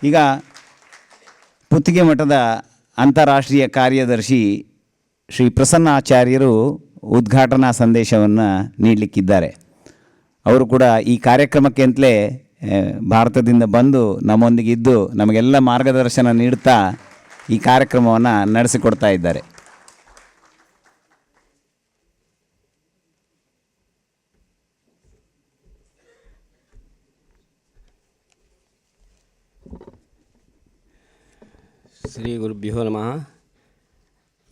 ಈಗ ಪುತ್ತಿಗೆ ಮಠದ ಅಂತಾರಾಷ್ಟ್ರೀಯ ಕಾರ್ಯದರ್ಶಿ ಶ್ರೀ ಪ್ರಸನ್ನಾಚಾರ್ಯರು ಉದ್ಘಾಟನಾ ಸಂದೇಶವನ್ನು ನೀಡಲಿಕ್ಕಿದ್ದಾರೆ. ಅವರು ಕೂಡ ಈ ಕಾರ್ಯಕ್ರಮಕ್ಕೆ ಅಂತಲೇ ಭಾರತದಿಂದ ಬಂದು ನಮ್ಮೊಂದಿಗೆ ಇದ್ದು ನಮಗೆಲ್ಲ ಮಾರ್ಗದರ್ಶನ ನೀಡುತ್ತಾ ಈ ಕಾರ್ಯಕ್ರಮವನ್ನು ನಡೆಸಿಕೊಡ್ತಾ ಇದ್ದಾರೆ. ಶ್ರೀ ಗುರುಭ್ಯೋ ನಮಃ.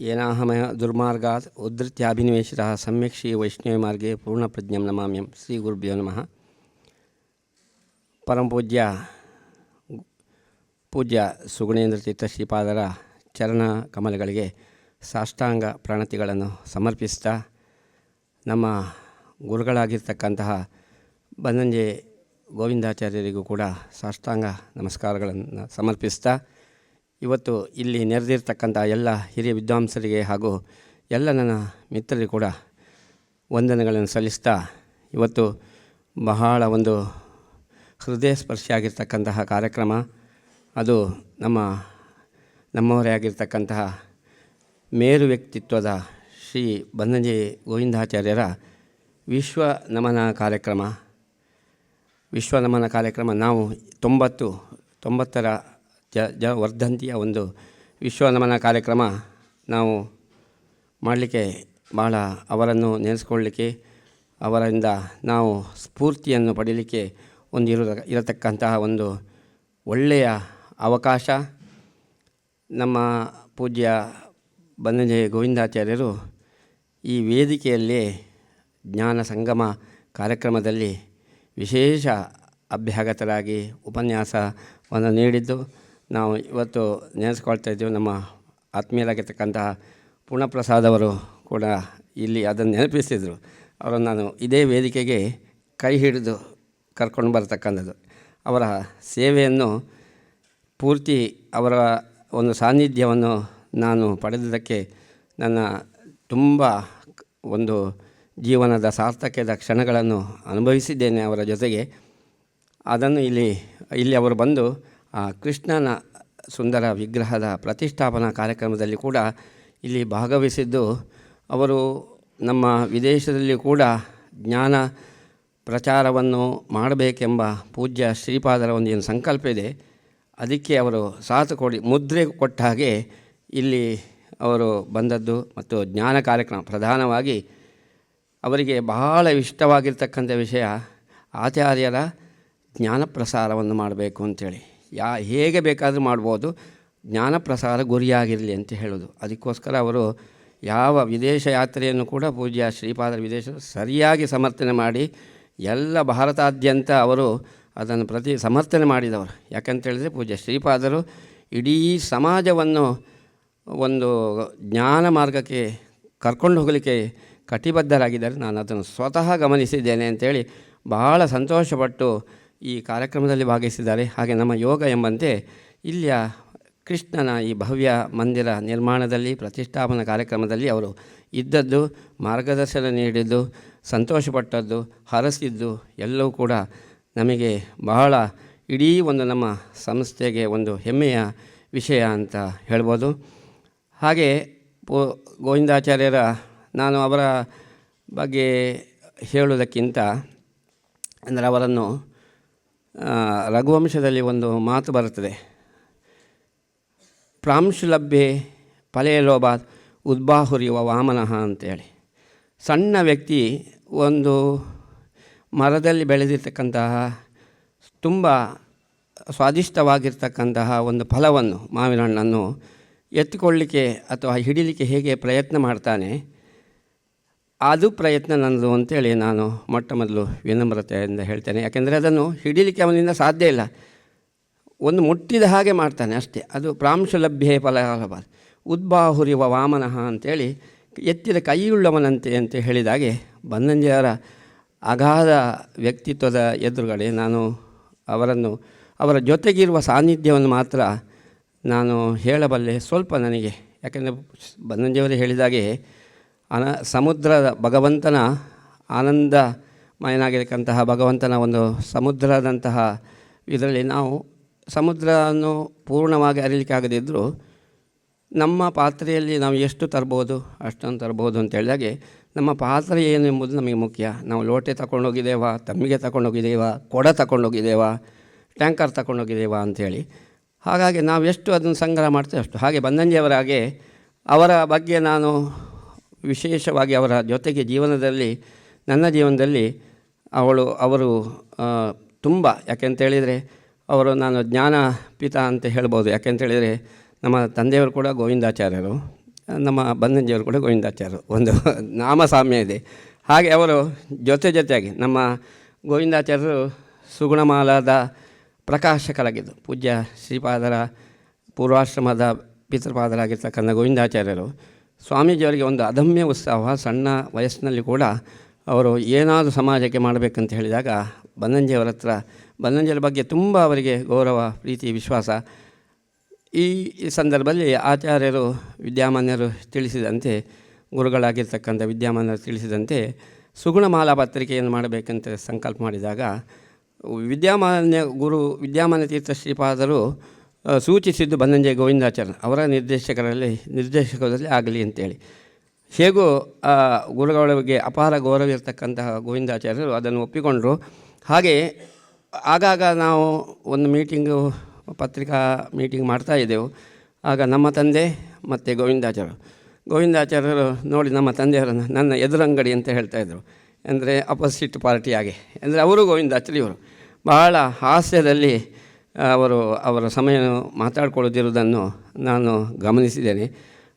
ಏನಾಹಮಯ ದುರ್ಮಾರ್ಗಾತ್ ಉದ್ಧತ್ಯಾಭಿನಿವೇಶಿತಃ ಸಮ್ಯಕ್ ಶ್ರೀ ವೈಷ್ಣವ ಮಾರ್ಗೆ ಪೂರ್ಣಪ್ರಜ್ಞಂ ನಮಾಮ್ಯಂ. ಶ್ರೀ ಗುರುಭ್ಯೋ ನಮಃ. ಪೂಜ್ಯ ಸುಗುಣೇಂದ್ರ ತೀರ್ಥ ಶ್ರೀಪಾದರ ಚರಣ ಕಮಲಗಳಿಗೆ ಸಾಷ್ಟಾಂಗ ಪ್ರಣತಿಗಳನ್ನು ಸಮರ್ಪಿಸ್ತಾ, ನಮ್ಮ ಗುರುಗಳಾಗಿರ್ತಕ್ಕಂತಹ ಬನ್ನಂಜೆ ಗೋವಿಂದಾಚಾರ್ಯರಿಗೂ ಕೂಡ ಸಾಷ್ಟಾಂಗ ನಮಸ್ಕಾರಗಳನ್ನು ಸಮರ್ಪಿಸ್ತಾ, ಇವತ್ತು ಇಲ್ಲಿ ನೆರೆದಿರ್ತಕ್ಕಂಥ ಎಲ್ಲ ಹಿರಿಯ ವಿದ್ವಾಂಸರಿಗೆ ಹಾಗೂ ಎಲ್ಲ ನನ್ನ ಮಿತ್ರರಿಗೆ ಕೂಡ ವಂದನೆಗಳನ್ನು ಸಲ್ಲಿಸ್ತಾ, ಇವತ್ತು ಬಹಳ ಒಂದು ಹೃದಯ ಸ್ಪರ್ಶಿಯಾಗಿರ್ತಕ್ಕಂತಹ ಕಾರ್ಯಕ್ರಮ. ಅದು ನಮ್ಮವರೇ ಆಗಿರ್ತಕ್ಕಂತಹ ಮೇರು ವ್ಯಕ್ತಿತ್ವದ ಶ್ರೀ ಬನ್ನಂಜೆ ಗೋವಿಂದಾಚಾರ್ಯರ ವಿಶ್ವ ನಮನ ಕಾರ್ಯಕ್ರಮ ನಾವು 90ರ ವರ್ಧಂತಿಯ ಒಂದು ವಿಶ್ವ ನಮನ ಕಾರ್ಯಕ್ರಮ ನಾವು ಮಾಡಲಿಕ್ಕೆ ಭಾಳ ಅವರನ್ನು ನೆನೆಸ್ಕೊಳ್ಳಲಿಕ್ಕೆ, ಅವರಿಂದ ನಾವು ಸ್ಫೂರ್ತಿಯನ್ನು ಪಡೀಲಿಕ್ಕೆ ಇರತಕ್ಕಂತಹ ಒಂದು ಒಳ್ಳೆಯ ಅವಕಾಶ. ನಮ್ಮ ಪೂಜ್ಯ ಬನ್ನಂಜೆ ಗೋವಿಂದಾಚಾರ್ಯರು ಈ ವೇದಿಕೆಯಲ್ಲಿ ಜ್ಞಾನ ಸಂಗಮ ಕಾರ್ಯಕ್ರಮದಲ್ಲಿ ವಿಶೇಷ ಅಭ್ಯಾಗತರಾಗಿ ಉಪನ್ಯಾಸವನ್ನು ನೀಡಿದ್ದು ನಾವು ಇವತ್ತು ನೆನೆಸ್ಕೊಳ್ತಾ ಇದ್ದೀವಿ. ನಮ್ಮ ಆತ್ಮೀಯರಾಗಿರ್ತಕ್ಕಂತಹ ಪೂರ್ಣಪ್ರಸಾದವರು ಕೂಡ ಇಲ್ಲಿ ಅದನ್ನು ನೆನಪಿಸಿದರು. ಅವರನ್ನು ನಾನು ಇದೇ ವೇದಿಕೆಗೆ ಕೈ ಹಿಡಿದು ಕರ್ಕೊಂಡು ಬರತಕ್ಕಂಥದ್ದು. ಅವರ ಸೇವೆಯನ್ನು ಪೂರ್ತಿ, ಅವರ ಒಂದು ಸಾನ್ನಿಧ್ಯವನ್ನು ನಾನು ಪಡೆದುದಕ್ಕೆ ನನ್ನ ತುಂಬ ಒಂದು ಜೀವನದ ಸಾರ್ಥಕ್ಯದ ಕ್ಷಣಗಳನ್ನು ಅನುಭವಿಸಿದ್ದೇನೆ ಅವರ ಜೊತೆಗೆ. ಅದನ್ನು ಇಲ್ಲಿ ಅವರು ಬಂದು ಆ ಕೃಷ್ಣನ ಸುಂದರ ವಿಗ್ರಹದ ಪ್ರತಿಷ್ಠಾಪನಾ ಕಾರ್ಯಕ್ರಮದಲ್ಲಿ ಕೂಡ ಇಲ್ಲಿ ಭಾಗವಹಿಸಿದ್ದು, ಅವರು ನಮ್ಮ ವಿದೇಶದಲ್ಲಿ ಕೂಡ ಜ್ಞಾನ ಪ್ರಚಾರವನ್ನು ಮಾಡಬೇಕೆಂಬ ಪೂಜ್ಯ ಶ್ರೀಪಾದರ ಒಂದು ಸಂಕಲ್ಪ ಇದೆ. ಅದಕ್ಕೆ ಅವರು ಸಾಥ್ ಮುದ್ರೆ ಕೊಟ್ಟ ಹಾಗೆ ಇಲ್ಲಿ ಅವರು ಬಂದದ್ದು. ಮತ್ತು ಜ್ಞಾನ ಕಾರ್ಯಕ್ರಮ ಪ್ರಧಾನವಾಗಿ ಅವರಿಗೆ ಬಹಳ ಇಷ್ಟವಾಗಿರ್ತಕ್ಕಂಥ ವಿಷಯ ಆಚಾರ್ಯರ ಜ್ಞಾನ ಪ್ರಸಾರವನ್ನು ಮಾಡಬೇಕು ಅಂಥೇಳಿ. ಹೇಗೆ ಬೇಕಾದರೂ ಮಾಡ್ಬೋದು, ಜ್ಞಾನ ಪ್ರಸಾರ ಗುರಿಯಾಗಿರಲಿ ಅಂತ ಹೇಳೋದು. ಅದಕ್ಕೋಸ್ಕರ ಅವರು ಯಾವ ವಿದೇಶ ಯಾತ್ರೆಯನ್ನು ಕೂಡ ಪೂಜ್ಯ ಶ್ರೀಪಾದರ ವಿದೇಶ ಸರಿಯಾಗಿ ಸಮರ್ಥನೆ ಮಾಡಿ ಎಲ್ಲ ಭಾರತಾದ್ಯಂತ ಅವರು ಅದನ್ನು ಸಮರ್ಥನೆ ಮಾಡಿದವರು. ಯಾಕಂತೇಳಿದರೆ ಪೂಜ್ಯ ಶ್ರೀಪಾದರು ಇಡೀ ಸಮಾಜವನ್ನು ಒಂದು ಜ್ಞಾನ ಮಾರ್ಗಕ್ಕೆ ಕರ್ಕೊಂಡು ಹೋಗಲಿಕ್ಕೆ ಕಟಿಬದ್ಧರಾಗಿದ್ದಾರೆ. ನಾನು ಅದನ್ನು ಸ್ವತಃ ಗಮನಿಸಿದ್ದೇನೆ ಅಂಥೇಳಿ ಬಹಳ ಸಂತೋಷಪಟ್ಟು ಈ ಕಾರ್ಯಕ್ರಮದಲ್ಲಿ ಭಾಗವಹಿಸಿದ್ದಾರೆ. ಹಾಗೆ ನಮ್ಮ ಯೋಗ ಎಂಬಂತೆ ಇಲ್ಲಿಯ ಕೃಷ್ಣನ ಈ ಭವ್ಯ ಮಂದಿರ ನಿರ್ಮಾಣದಲ್ಲಿ ಪ್ರತಿಷ್ಠಾಪನಾ ಕಾರ್ಯಕ್ರಮದಲ್ಲಿ ಅವರು ಇದ್ದದ್ದು, ಮಾರ್ಗದರ್ಶನ ನೀಡಿದ್ದು, ಸಂತೋಷಪಟ್ಟದ್ದು, ಹರಸಿದ್ದು ಎಲ್ಲವೂ ಕೂಡ ನಮಗೆ ಬಹಳ ಇಡೀ ಒಂದು ನಮ್ಮ ಸಂಸ್ಥೆಗೆ ಒಂದು ಹೆಮ್ಮೆಯ ವಿಷಯ ಅಂತ ಹೇಳ್ಬೋದು. ಹಾಗೆ ಗೋವಿಂದಾಚಾರ್ಯರ ನಾನು ಅವರ ಬಗ್ಗೆ ಹೇಳುವುದಕ್ಕಿಂತ ಅಂದರೆ ಅವರನ್ನು ರಘುವಂಶದಲ್ಲಿ ಒಂದು ಮಾತು ಬರುತ್ತದೆ, ಪ್ರಾಂಶುಲಭ್ಯೆ ಫಲೇಲೋಭಾತ್ ಉದ್ಬಾಹುರಿಯುವ ವಾಮನಃ ಅಂತೇಳಿ. ಸಣ್ಣ ವ್ಯಕ್ತಿ ಒಂದು ಮರದಲ್ಲಿ ಬೆಳೆದಿರ್ತಕ್ಕಂತಹ ತುಂಬ ಸ್ವಾದಿಷ್ಟವಾಗಿರ್ತಕ್ಕಂತಹ ಒಂದು ಫಲವನ್ನು, ಮಾವಿನ ಹಣ್ಣನ್ನು ಎತ್ತಿಕೊಳ್ಳಲಿಕ್ಕೆ ಅಥವಾ ಹಿಡಿಲಿಕ್ಕೆ ಹೇಗೆ ಪ್ರಯತ್ನ ಮಾಡ್ತಾನೆ, ಅದು ಪ್ರಯತ್ನ ನನ್ನದು ಅಂತೇಳಿ ನಾನು ಮೊಟ್ಟ ಮೊದಲು ವಿನಮ್ರತೆಯಿಂದ ಹೇಳ್ತೇನೆ. ಯಾಕೆಂದರೆ ಅದನ್ನು ಹಿಡಿಲಿಕ್ಕೆ ಅವನಿಂದ ಸಾಧ್ಯ ಇಲ್ಲ, ಒಂದು ಮುಟ್ಟಿದ ಹಾಗೆ ಮಾಡ್ತಾನೆ ಅಷ್ಟೇ. ಅದು ಪ್ರಾಂಶುಲಭ್ಯೆ ಫಲಲಾಭ ಉದ್ಬಾಹುರಿವ ವಾಮನಃ ಅಂತೇಳಿ ಎತ್ತಿದ ಕೈಯುಳ್ಳವನಂತೆ ಅಂತ ಹೇಳಿದಾಗೆ ಬನ್ನಂಜೆಯವರ ಅಗಾಧ ವ್ಯಕ್ತಿತ್ವದ ಎದುರುಗಡೆ ನಾನು ಅವರ ಜೊತೆಗಿರುವ ಸಾನ್ನಿಧ್ಯವನ್ನು ಮಾತ್ರ ನಾನು ಹೇಳಬಲ್ಲೆ ಸ್ವಲ್ಪ ನನಗೆ. ಯಾಕೆಂದರೆ ಬನ್ನಂಜೆಯವರೇ ಹೇಳಿದಾಗೆ ಸಮುದ್ರದ ಭಗವಂತನ ಆನಂದಮಯನಾಗಿರತಕ್ಕಂತಹ ಭಗವಂತನ ಒಂದು ಸಮುದ್ರದಂತಹ ಇದರಲ್ಲಿ ನಾವು ಸಮುದ್ರವನ್ನು ಪೂರ್ಣವಾಗಿ ಅರಿಲಿಕ್ಕೆ ಆಗದಿದ್ದರೂ ನಮ್ಮ ಪಾತ್ರೆಯಲ್ಲಿ ನಾವು ಎಷ್ಟು ತರ್ಬೋದು ಅಷ್ಟೊಂದು ತರ್ಬೋದು ಅಂತ ಹೇಳಿದಾಗೆ ನಮ್ಮ ಪಾತ್ರೆ ಏನು ಎಂಬುದು ನಮಗೆ ಮುಖ್ಯ. ನಾವು ಲೋಟೆ ತಗೊಂಡೋಗಿದ್ದೇವಾ, ತಮ್ಮಿಗೆ ತಗೊಂಡೋಗಿದ್ದೇವಾ, ಕೊಡ ತಗೊಂಡೋಗಿದ್ದೇವಾ, ಟ್ಯಾಂಕರ್ ತಗೊಂಡೋಗಿದ್ದೇವಾ ಅಂಥೇಳಿ. ಹಾಗಾಗಿ ನಾವು ಎಷ್ಟು ಅದನ್ನು ಸಂಗ್ರಹ ಮಾಡ್ತೇವೆ ಅಷ್ಟು. ಹಾಗೆ ಬನ್ನಂಜಿಯವರ ಹಾಗೆ ಅವರ ಬಗ್ಗೆ ನಾನು ವಿಶೇಷವಾಗಿ ಅವರ ಜೊತೆಗೆ ಜೀವನದಲ್ಲಿ, ನನ್ನ ಜೀವನದಲ್ಲಿ ಅವರು ತುಂಬ, ಯಾಕೆಂತೇಳಿದರೆ ಅವರು ನಾನು ಜ್ಞಾನಪೀಠ ಅಂತ ಹೇಳ್ಬೋದು. ಯಾಕೆಂತೇಳಿದರೆ ನಮ್ಮ ತಂದೆಯವರು ಕೂಡ ಗೋವಿಂದಾಚಾರ್ಯರು, ನಮ್ಮ ಬನ್ನಂಜಿಯವರು ಕೂಡ ಗೋವಿಂದಾಚಾರ್ಯರು, ಒಂದು ನಾಮ ಸಾಮ್ಯ ಇದೆ. ಹಾಗೆ ಅವರು ಜೊತೆಯಾಗಿ ನಮ್ಮ ಗೋವಿಂದಾಚಾರ್ಯರು ಸುಗುಣಮಾಲಾದ ಪ್ರಕಾಶಕರಾಗಿದ್ದು, ಪೂಜ್ಯ ಶ್ರೀಪಾದರ ಪೂರ್ವಾಶ್ರಮದ ಪಿತೃಪಾದರಾಗಿರ್ತಕ್ಕಂಥ ಗೋವಿಂದಾಚಾರ್ಯರು, ಸ್ವಾಮೀಜಿಯವರಿಗೆ ಒಂದು ಅದಮ್ಯ ಉತ್ಸಾಹ. ಸಣ್ಣ ವಯಸ್ಸಿನಲ್ಲಿ ಕೂಡ ಅವರು ಏನಾದರೂ ಸಮಾಜಕ್ಕೆ ಮಾಡಬೇಕಂತ ಹೇಳಿದಾಗ ಬನ್ನಂಜಿಯವರ ಹತ್ರ, ಬನ್ನಂಜಿಯವರ ಬಗ್ಗೆ ತುಂಬ ಅವರಿಗೆ ಗೌರವ, ಪ್ರೀತಿ, ವಿಶ್ವಾಸ. ಈ ಸಂದರ್ಭದಲ್ಲಿ ಆಚಾರ್ಯರು ವಿದ್ಯಾಮಾನ್ಯರು ತಿಳಿಸಿದಂತೆ, ಗುರುಗಳಾಗಿರ್ತಕ್ಕಂಥ ವಿದ್ಯಾಮಾನ್ಯರು ತಿಳಿಸಿದಂತೆ ಸುಗುಣಮಾಲಾ ಪತ್ರಿಕೆಯನ್ನು ಮಾಡಬೇಕಂತ ಸಂಕಲ್ಪ ಮಾಡಿದಾಗ ವಿದ್ಯಾಮಾನ್ಯ ತೀರ್ಥ ಶ್ರೀಪಾದರು ಸೂಚಿಸಿದ್ದು ಬನ್ನಂಜೆ ಗೋವಿಂದಾಚಾರ್ಯ ಅವರ ನಿರ್ದೇಶಕರಲ್ಲಿ ಆಗಲಿ ಅಂತೇಳಿ. ಹೇಗೂ ಗುರುಗಳ ಬಗ್ಗೆ ಅಪಾರ ಗೌರವ ಇರತಕ್ಕಂತಹ ಗೋವಿಂದಾಚಾರ್ಯರು ಅದನ್ನು ಒಪ್ಪಿಕೊಂಡರು. ಹಾಗೆ ಆಗಾಗ ನಾವು ಒಂದು ಪತ್ರಿಕಾ ಮೀಟಿಂಗ್ ಮಾಡ್ತಾಯಿದ್ದೆವು. ಆಗ ನಮ್ಮ ತಂದೆ ಮತ್ತು ಗೋವಿಂದಾಚಾರ್ಯರು ನೋಡಿ ನಮ್ಮ ತಂದೆಯವರನ್ನು ನನ್ನ ಎದುರಂಗಡಿ ಅಂತ ಹೇಳ್ತಾಯಿದ್ರು. ಅಂದರೆ ಅಪೋಸಿಟ್ ಪಾರ್ಟಿಯಾಗೆ, ಅಂದರೆ ಅವರು ಗೋವಿಂದಾಚಾರ್ಯ, ಇವರು ಬಹಳ ಹಾಸ್ಯದಲ್ಲಿ ಅವರ ಸಮಯ ಮಾತಾಡ್ಕೊಳ್ಳೋದಿರುವುದನ್ನು ನಾನು ಗಮನಿಸಿದ್ದೇನೆ.